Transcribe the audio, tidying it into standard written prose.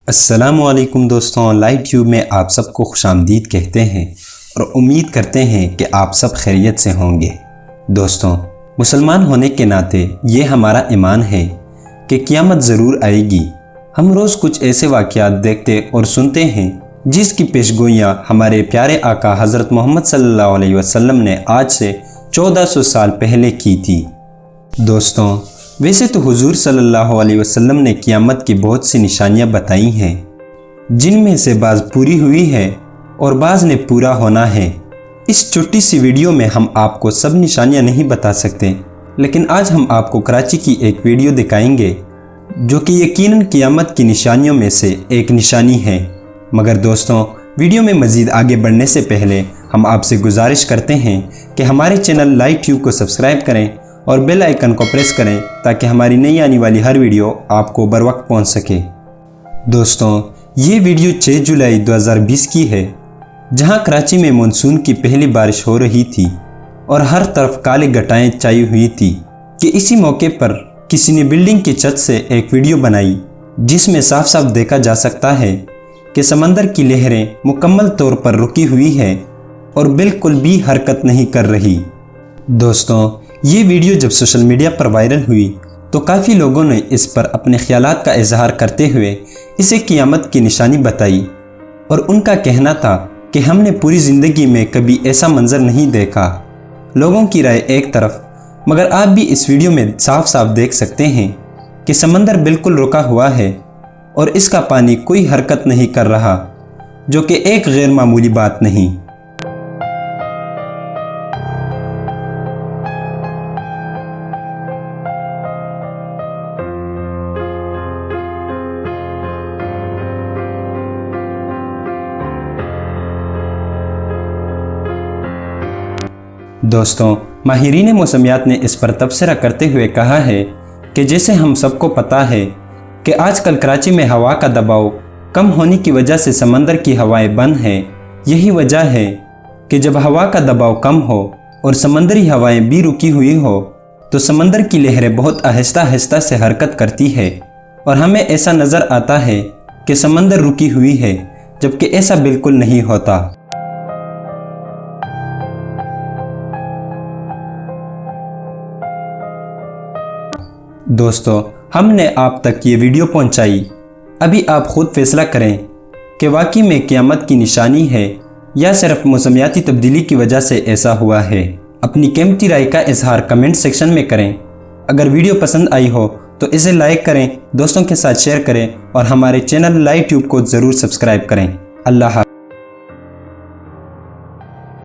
अस्सलामुअलैकुम दोस्तों, live tube में आप सबको खुशामदीद कहते हैं और उम्मीद करते हैं कि आप सब खैरियत से होंगे। दोस्तों, मुसलमान होने के नाते ये हमारा ईमान है कि क़यामत ज़रूर आएगी। हम रोज़ कुछ ऐसे वाक़यात देखते और सुनते हैं जिसकी पेशगोइयाँ हमारे प्यारे आका हज़रत मोहम्मद सल्लल्लाहु अलैहि वसल्लम ने आज से 1400 साल पहले की थी। दोस्तों, वैसे तो हुजूर सल्लल्लाहु अलैहि वसल्लम ने क़यामत की बहुत सी निशानियां बताई हैं, जिनमें से बाज़ पूरी हुई है और बाज़ ने पूरा होना है। इस छोटी सी वीडियो में हम आपको सब निशानियां नहीं बता सकते, लेकिन आज हम आपको कराची की एक वीडियो दिखाएंगे जो कि यकीनन क़यामत की निशानियों में से एक निशानी है। मगर दोस्तों, वीडियो में मज़ीद आगे बढ़ने से पहले हम आपसे गुजारिश करते हैं कि हमारे चैनल लाइव ट्यूब को सब्सक्राइब करें और बेल आइकन को प्रेस करें ताकि हमारी नई आने वाली हर वीडियो आपको बर वक्त पहुँच सके। दोस्तों, ये वीडियो 6 जुलाई 2020 की है, जहां कराची में मानसून की पहली बारिश हो रही थी और हर तरफ काले घटाएं छाई हुई थी कि इसी मौके पर किसी ने बिल्डिंग की छत से एक वीडियो बनाई जिसमें साफ साफ देखा जा सकता है कि समंदर की लहरें मुकम्मल तौर पर रुकी हुई है और बिल्कुल भी हरकत नहीं कर रही। दोस्तों, ये वीडियो जब सोशल मीडिया पर वायरल हुई तो काफ़ी लोगों ने इस पर अपने ख्यालात का इजहार करते हुए इसे क़यामत की निशानी बताई और उनका कहना था कि हमने पूरी ज़िंदगी में कभी ऐसा मंजर नहीं देखा। लोगों की राय एक तरफ, मगर आप भी इस वीडियो में साफ साफ देख सकते हैं कि समंदर बिल्कुल रुका हुआ है और इसका पानी कोई हरकत नहीं कर रहा, जो कि एक गैर मामूली बात नहीं। दोस्तों, माहिरीन मौसमियात ने इस पर तबसरा करते हुए कहा है कि जैसे हम सबको पता है कि आजकल कराची में हवा का दबाव कम होने की वजह से समंदर की हवाएं बंद हैं। यही वजह है कि जब हवा का दबाव कम हो और समंदरी हवाएं भी रुकी हुई हो तो समंदर की लहरें बहुत आहिस्ता आहिस्ता से हरकत करती है और हमें ऐसा नज़र आता है कि समंदर रुकी हुई है, जबकि ऐसा बिल्कुल नहीं होता। दोस्तों, हमने आप तक ये वीडियो पहुंचाई, अभी आप खुद फैसला करें कि वाकई में क़यामत की निशानी है या सिर्फ मौसमियाती तब्दीली की वजह से ऐसा हुआ है। अपनी कीमती राय का इजहार कमेंट सेक्शन में करें। अगर वीडियो पसंद आई हो तो इसे लाइक करें, दोस्तों के साथ शेयर करें और हमारे चैनल लाइव ट्यूब को ज़रूर सब्सक्राइब करें। अल्लाह हाफ़िज़।